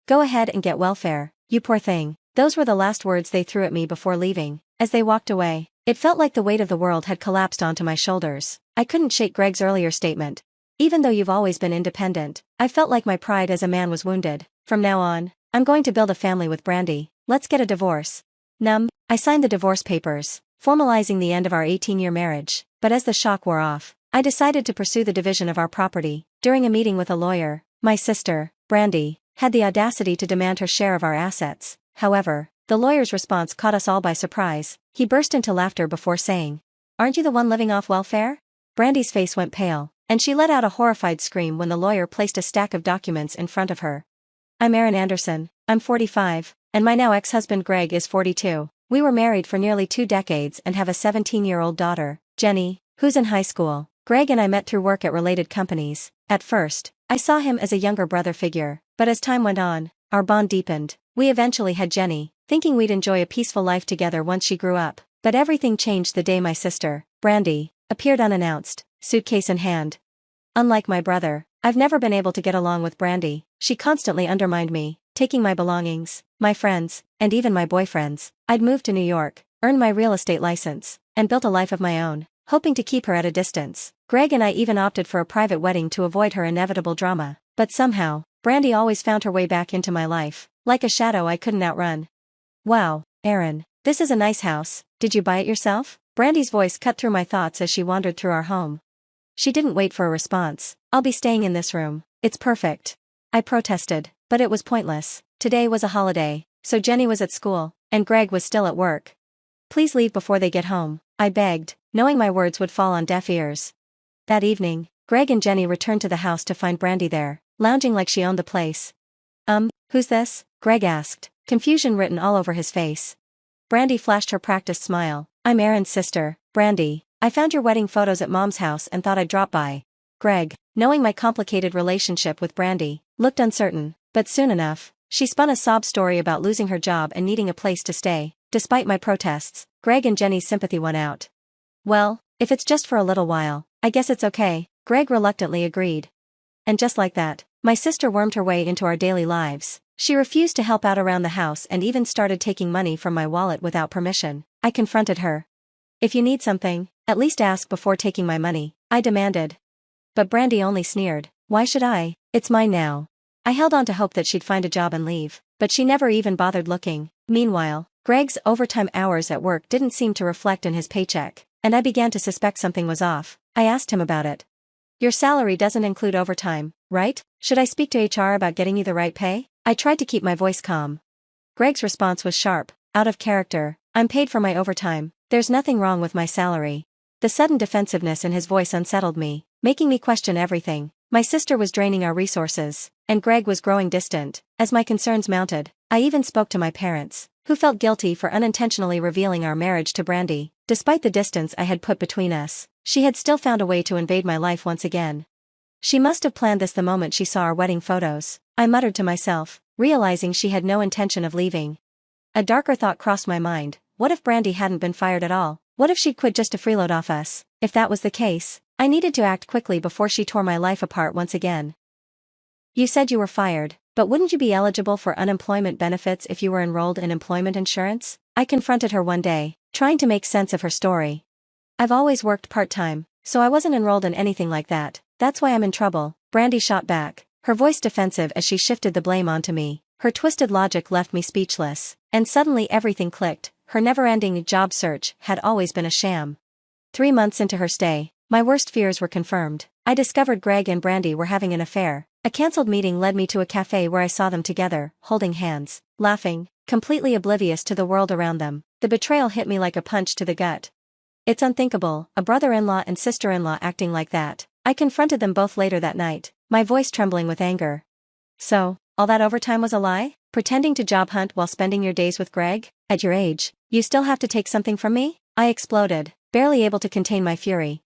Go ahead and get welfare, you poor thing. Those were the last words they threw at me before leaving. As they walked away, it felt like the weight of the world had collapsed onto my shoulders. I couldn't shake Greg's earlier statement. Even though you've always been independent, I felt like my pride as a man was wounded. From now on, I'm going to build a family with Brandy. Let's get a divorce. I signed the divorce papers, formalizing the end of our 18-year marriage. But as the shock wore off, I decided to pursue the division of our property. During a meeting with a lawyer, my sister, Brandy, had the audacity to demand her share of our assets. However, the lawyer's response caught us all by surprise. He burst into laughter before saying, "Aren't you the one living off welfare?" Brandy's face went pale, and she let out a horrified scream when the lawyer placed a stack of documents in front of her. "I'm Erin Anderson, I'm 45, and my now ex-husband Greg is 42. We were married for nearly 2 decades and have a 17-year-old daughter, Jenny, who's in high school. Greg and I met through work at related companies. At first, I saw him as a younger brother figure, but as time went on, our bond deepened. We eventually had Jenny, thinking we'd enjoy a peaceful life together once she grew up. But everything changed the day my sister, Brandy, appeared unannounced, suitcase in hand. Unlike my brother, I've never been able to get along with Brandy. She constantly undermined me, taking my belongings, my friends, and even my boyfriends. I'd moved to New York, earned my real estate license, and built a life of my own, hoping to keep her at a distance. Greg and I even opted for a private wedding to avoid her inevitable drama. But somehow, Brandy always found her way back into my life, like a shadow I couldn't outrun. "Wow, Erin, this is a nice house. Did you buy it yourself?" Brandy's voice cut through my thoughts as she wandered through our home. She didn't wait for a response. "I'll be staying in this room. It's perfect." I protested, but it was pointless. Today was a holiday, so Jenny was at school, and Greg was still at work. "Please leave before they get home," I begged, knowing my words would fall on deaf ears. That evening, Greg and Jenny returned to the house to find Brandy there, lounging like she owned the place. Who's this?" Greg asked, confusion written all over his face. Brandy flashed her practiced smile. "I'm Erin's sister, Brandy. I found your wedding photos at Mom's house and thought I'd drop by." Greg, knowing my complicated relationship with Brandy, looked uncertain, but soon enough, she spun a sob story about losing her job and needing a place to stay. Despite my protests, Greg and Jenny's sympathy won out. "Well, if it's just for a little while, I guess it's okay," Greg reluctantly agreed. And just like that, my sister wormed her way into our daily lives. She refused to help out around the house and even started taking money from my wallet without permission. I confronted her. "If you need something, at least ask before taking my money," I demanded. But Brandy only sneered. "Why should I? It's mine now." I held on to hope that she'd find a job and leave, but she never even bothered looking. Meanwhile, Greg's overtime hours at work didn't seem to reflect in his paycheck, and I began to suspect something was off. I asked him about it. "Your salary doesn't include overtime, right? Should I speak to HR about getting you the right pay?" I tried to keep my voice calm. Greg's response was sharp, out of character. "I'm paid for my overtime. There's nothing wrong with my salary." The sudden defensiveness in his voice unsettled me, making me question everything. My sister was draining our resources, and Greg was growing distant. As my concerns mounted, I even spoke to my parents, who felt guilty for unintentionally revealing our marriage to Brandy. Despite the distance I had put between us, she had still found a way to invade my life once again. She must have planned this the moment she saw our wedding photos, I muttered to myself, realizing she had no intention of leaving. A darker thought crossed my mind. What if Brandy hadn't been fired at all? What if she'd quit just to freeload off us? If that was the case, I needed to act quickly before she tore my life apart once again. "You said you were fired, but wouldn't you be eligible for unemployment benefits if you were enrolled in employment insurance?" I confronted her one day, trying to make sense of her story. "I've always worked part-time, so I wasn't enrolled in anything like that. That's why I'm in trouble," Brandy shot back, her voice defensive as she shifted the blame onto me. Her twisted logic left me speechless, and suddenly everything clicked. Her never-ending job search had always been a sham. 3 months into her stay, my worst fears were confirmed. I discovered Greg and Brandy were having an affair. A cancelled meeting led me to a cafe where I saw them together, holding hands, laughing, completely oblivious to the world around them. The betrayal hit me like a punch to the gut. It's unthinkable, a brother-in-law and sister-in-law acting like that. I confronted them both later that night, my voice trembling with anger. "So, all that overtime was a lie? Pretending to job hunt while spending your days with Greg? At your age, you still have to take something from me?" I exploded, barely able to contain my fury.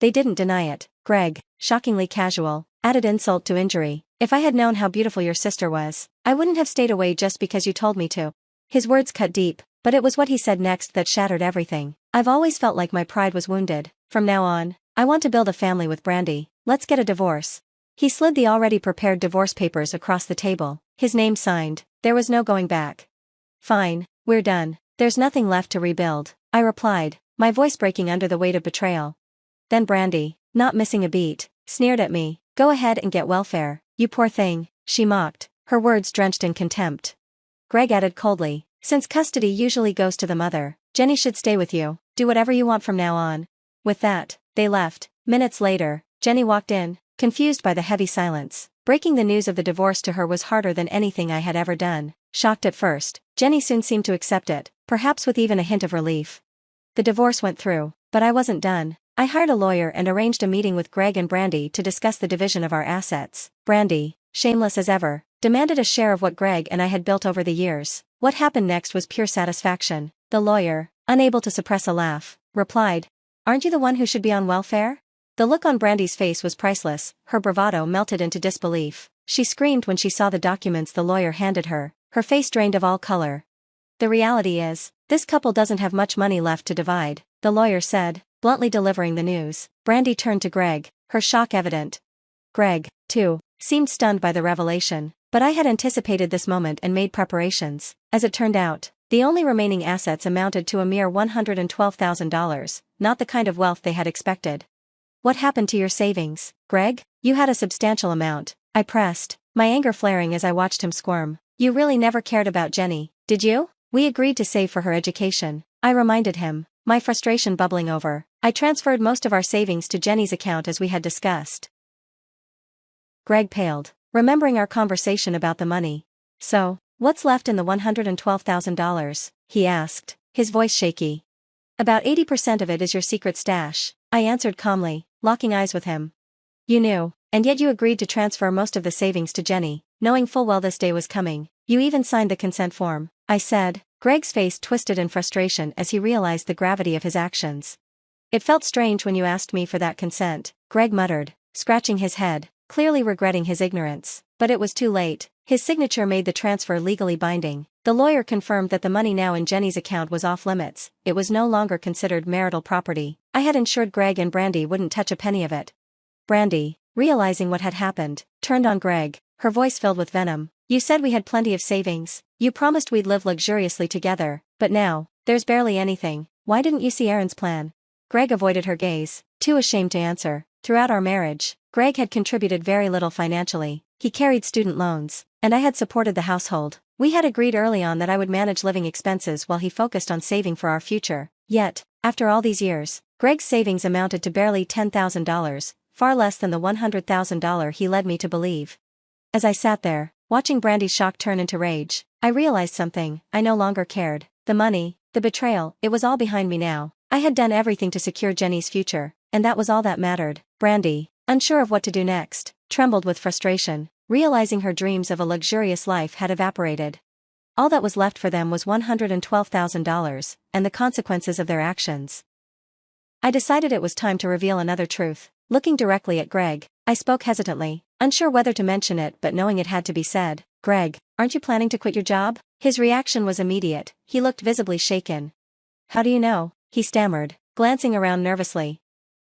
They didn't deny it. Greg, shockingly casual, added insult to injury. "If I had known how beautiful your sister was, I wouldn't have stayed away just because you told me to." His words cut deep, but it was what he said next that shattered everything. I've always felt like my pride was wounded. From now on, I want to build a family with Brandy. Let's get a divorce. He slid the already prepared divorce papers across the table, His name signed. There was no going back. Fine, we're done. There's nothing left to rebuild, I replied, my voice breaking under the weight of betrayal. Then Brandy, not missing a beat, sneered at me. Go ahead and get welfare, you poor thing, she mocked, her words drenched in contempt. Greg added coldly, since custody usually goes to the mother, Jenny should stay with you, do whatever you want from now on. With that, they left. Minutes later, Jenny walked in, confused by the heavy silence. Breaking the news of the divorce to her was harder than anything I had ever done. Shocked at first, Jenny soon seemed to accept it, perhaps with even a hint of relief. The divorce went through, but I wasn't done. I hired a lawyer and arranged a meeting with Greg and Brandy to discuss the division of our assets. Brandy, shameless as ever, demanded a share of what Greg and I had built over the years. What happened next was pure satisfaction. The lawyer, unable to suppress a laugh, replied, "Aren't you the one who should be on welfare?" The look on Brandy's face was priceless, her bravado melted into disbelief. She screamed when she saw the documents the lawyer handed her, her face drained of all color. "The reality is, this couple doesn't have much money left to divide," the lawyer said, bluntly delivering the news. Brandy turned to Greg, her shock evident. Greg, too, seemed stunned by the revelation, but I had anticipated this moment and made preparations. As it turned out, the only remaining assets amounted to a mere $112,000, not the kind of wealth they had expected. "What happened to your savings, Greg? You had a substantial amount," I pressed, my anger flaring as I watched him squirm. "You really never cared about Jenny, did you? We agreed to save for her education," I reminded him, my frustration bubbling over. "I transferred most of our savings to Jenny's account as we had discussed." Greg paled, remembering our conversation about the money. "So, what's left in the $112,000, he asked, his voice shaky. "About 80% of it is your secret stash," I answered calmly, locking eyes with him. "You knew, and yet you agreed to transfer most of the savings to Jenny, knowing full well this day was coming. You even signed the consent form," I said. Greg's face twisted in frustration as he realized the gravity of his actions. "It felt strange when you asked me for that consent," Greg muttered, scratching his head, clearly regretting his ignorance. But it was too late. His signature made the transfer legally binding. The lawyer confirmed that the money now in Jenny's account was off limits. It was no longer considered marital property. I had ensured Greg and Brandy wouldn't touch a penny of it. Brandy, realizing what had happened, turned on Greg, her voice filled with venom. "You said we had plenty of savings. You promised we'd live luxuriously together, but now, there's barely anything. Why didn't you see Aaron's plan?" Greg avoided her gaze, too ashamed to answer. Throughout our marriage, Greg had contributed very little financially. He carried student loans, and I had supported the household. We had agreed early on that I would manage living expenses while he focused on saving for our future. Yet, after all these years, Greg's savings amounted to barely $10,000, far less than the $100,000 he led me to believe. As I sat there, watching Brandy's shock turn into rage, I realized something. I no longer cared. The money, the betrayal, it was all behind me now. I had done everything to secure Jenny's future, and that was all that mattered. Brandy, unsure of what to do next, trembled with frustration, realizing her dreams of a luxurious life had evaporated. All that was left for them was $112,000, and the consequences of their actions. I decided it was time to reveal another truth. Looking directly at Greg, I spoke hesitantly, unsure whether to mention it but knowing it had to be said. "Greg, aren't you planning to quit your job?" His reaction was immediate. He looked visibly shaken. "How do you know?" he stammered, glancing around nervously.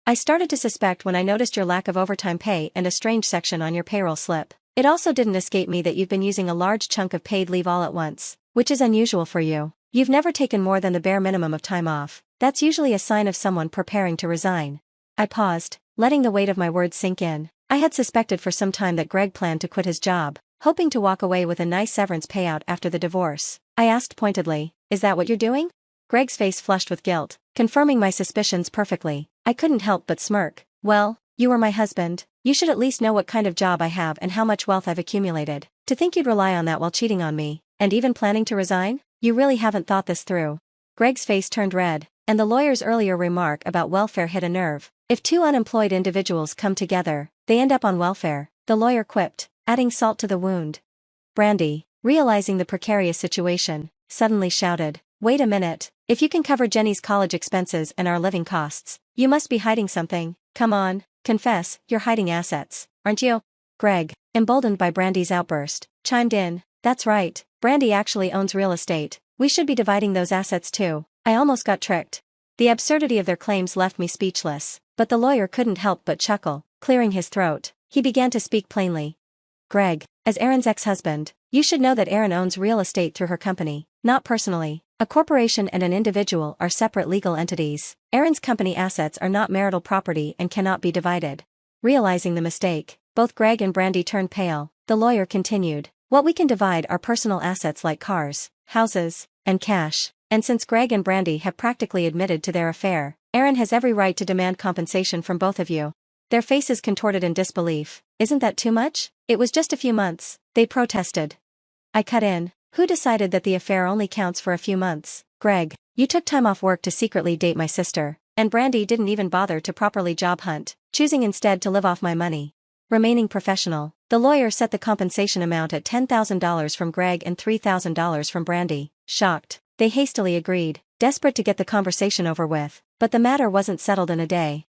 "I started to suspect when I noticed your lack of overtime pay and a strange section on your payroll slip. It also didn't escape me that you've been using a large chunk of paid leave all at once, which is unusual for you. You've never taken more than the bare minimum of time off. That's usually a sign of someone preparing to resign." I paused, letting the weight of my words sink in. I had suspected for some time that Greg planned to quit his job, hoping to walk away with a nice severance payout after the divorce. I asked pointedly, "Is that what you're doing?" Greg's face flushed with guilt, confirming my suspicions perfectly. I couldn't help but smirk. "Well, you were my husband. You should at least know what kind of job I have and how much wealth I've accumulated. To think you'd rely on that while cheating on me, and even planning to resign? You really haven't thought this through." Greg's face turned red, and the lawyer's earlier remark about welfare hit a nerve. If two unemployed individuals come together, they end up on welfare, the lawyer quipped, adding salt to the wound. Brandy, realizing the precarious situation, suddenly shouted, "Wait a minute, if you can cover Jenny's college expenses and our living costs, you must be hiding something. Come on, confess, you're hiding assets, aren't you?" Greg, emboldened by Brandy's outburst, chimed in, "That's right, Brandy actually owns real estate. We should be dividing those assets too." I almost got tricked. The absurdity of their claims left me speechless, but the lawyer couldn't help but chuckle, clearing his throat. He began to speak plainly. "Greg, as Aaron's ex-husband, you should know that Aaron owns real estate through her company, not personally. A corporation and an individual are separate legal entities. Aaron's company assets are not marital property and cannot be divided. Realizing the mistake, both Greg and Brandy turned pale. The lawyer continued, what we can divide are personal assets like cars, houses, and cash. And since Greg and Brandy have practically admitted to their affair, Aaron has every right to demand compensation from both of you. Their faces contorted in disbelief. Isn't that too much? It was just a few months, they protested. I cut in. Who decided that the affair only counts for a few months? Greg, you took time off work to secretly date my sister, and Brandy didn't even bother to properly job hunt, choosing instead to live off my money. Remaining professional, the lawyer set the compensation amount at $10,000 from Greg and $3,000 from Brandy. Shocked, they hastily agreed, desperate to get the conversation over with, but the matter wasn't settled in a day.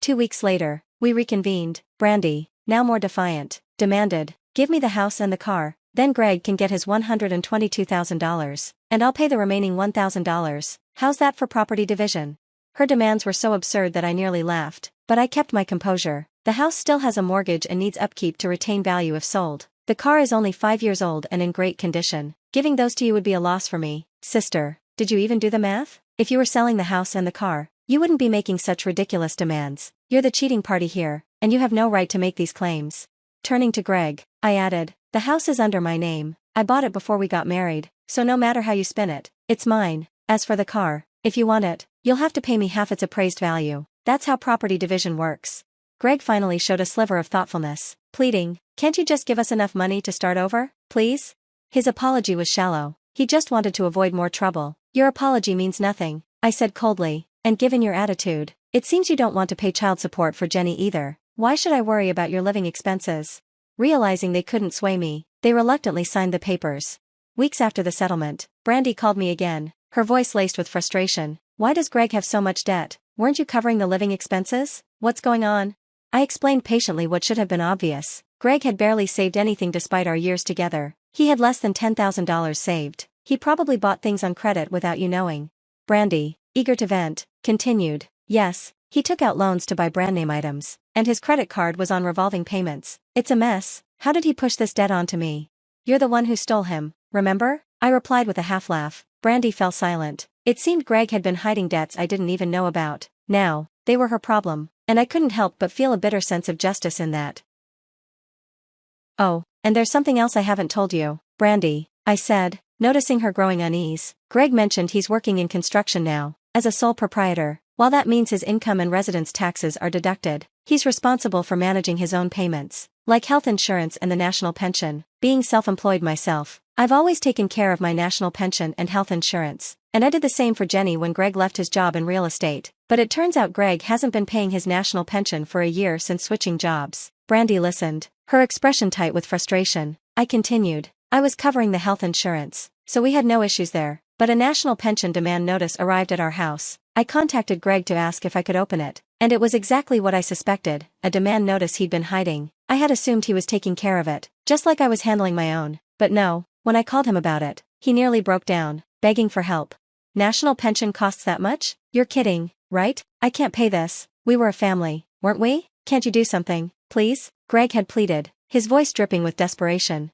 2 weeks later, we reconvened. Brandy, now more defiant, demanded, give me the house and the car, then Greg can get his $122,000, and I'll pay the remaining $1,000. How's that for property division? Her demands were so absurd that I nearly laughed, but I kept my composure. The house still has a mortgage and needs upkeep to retain value if sold. The car is only 5 years old and in great condition. Giving those to you would be a loss for me. Sister, did you even do the math? If you were selling the house and the car, you wouldn't be making such ridiculous demands. You're the cheating party here, and you have no right to make these claims. Turning to Greg, I added, the house is under my name. I bought it before we got married, so no matter how you spin it, it's mine. As for the car, if you want it, you'll have to pay me half its appraised value. That's how property division works. Greg finally showed a sliver of thoughtfulness, pleading, can't you just give us enough money to start over, please? His apology was shallow. He just wanted to avoid more trouble. Your apology means nothing, I said coldly, and given your attitude, it seems you don't want to pay child support for Jenny either. Why should I worry about your living expenses? Realizing they couldn't sway me, they reluctantly signed the papers. Weeks after the settlement, Brandy called me again, her voice laced with frustration. Why does Greg have so much debt? Weren't you covering the living expenses? What's going on? I explained patiently what should have been obvious. Greg had barely saved anything despite our years together. He had less than $10,000 saved. He probably bought things on credit without you knowing. Brandy, eager to vent, continued, yes, he took out loans to buy brand name items, and his credit card was on revolving payments. It's a mess. How did he push this debt onto me? You're the one who stole him, remember? I replied with a half laugh. Brandy fell silent. It seemed Greg had been hiding debts I didn't even know about. Now, they were her problem, and I couldn't help but feel a bitter sense of justice in that. Oh, and there's something else I haven't told you, Brandy, I said, noticing her growing unease. Greg mentioned he's working in construction now, as a sole proprietor. While that means his income and residence taxes are deducted, he's responsible for managing his own payments, like health insurance and the national pension. Being self-employed myself, I've always taken care of my national pension and health insurance, and I did the same for Jenny when Greg left his job in real estate. But it turns out Greg hasn't been paying his national pension for a year since switching jobs. Brandy listened, her expression tight with frustration. I continued, I was covering the health insurance, so we had no issues there, but a national pension demand notice arrived at our house. I contacted Greg to ask if I could open it, and it was exactly what I suspected, a demand notice he'd been hiding. I had assumed he was taking care of it, just like I was handling my own, but no, when I called him about it, he nearly broke down, begging for help. National pension costs that much? You're kidding, right? I can't pay this. We were a family, weren't we? Can't you do something, please? Greg had pleaded, his voice dripping with desperation.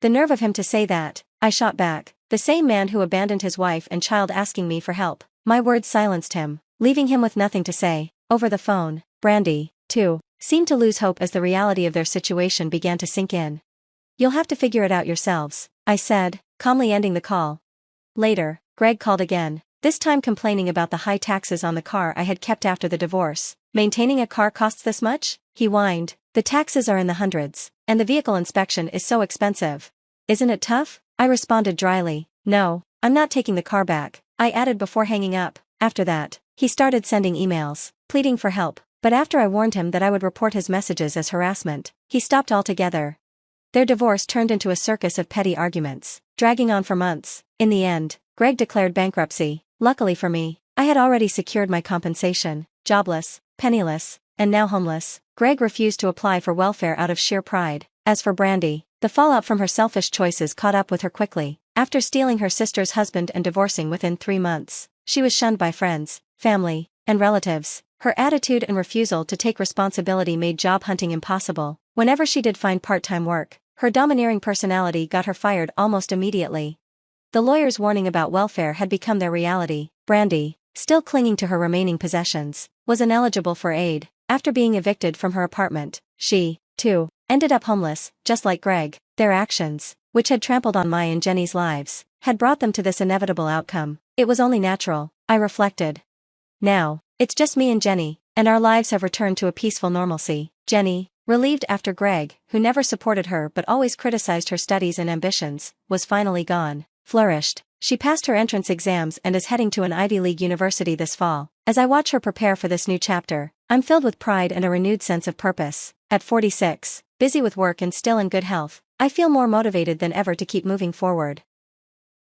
The nerve of him to say that, I shot back, the same man who abandoned his wife and child asking me for help. My words silenced him, leaving him with nothing to say. Over the phone, Brandy, too, seemed to lose hope as the reality of their situation began to sink in. You'll have to figure it out yourselves, I said, calmly ending the call. Later, Greg called again, this time complaining about the high taxes on the car I had kept after the divorce. Maintaining a car costs this much? He whined. The taxes are in the hundreds, and the vehicle inspection is so expensive. Isn't it tough? I responded dryly. No, I'm not taking the car back, I added before hanging up. After that, he started sending emails, pleading for help, but after I warned him that I would report his messages as harassment, he stopped altogether. Their divorce turned into a circus of petty arguments, dragging on for months. In the end, Greg declared bankruptcy. Luckily for me, I had already secured my compensation. Jobless, penniless, and now homeless, Greg refused to apply for welfare out of sheer pride. As for Brandy, the fallout from her selfish choices caught up with her quickly. After stealing her sister's husband and divorcing within 3 months, she was shunned by friends, family, and relatives. Her attitude and refusal to take responsibility made job hunting impossible. Whenever she did find part-time work, Her domineering personality got her fired almost immediately. The lawyer's warning about welfare had become their reality. Brandy, still clinging to her remaining possessions, was ineligible for aid. After being evicted from her apartment, she, too, ended up homeless, just like Greg. Their actions, which had trampled on my and Jenny's lives, had brought them to this inevitable outcome. It was only natural, I reflected. Now, it's just me and Jenny, and our lives have returned to a peaceful normalcy. Jenny, relieved after Greg, who never supported her but always criticized her studies and ambitions, was finally gone, flourished. She passed her entrance exams and is heading to an Ivy League university this fall. As I watch her prepare for this new chapter, I'm filled with pride and a renewed sense of purpose. At 46, busy with work and still in good health, I feel more motivated than ever to keep moving forward.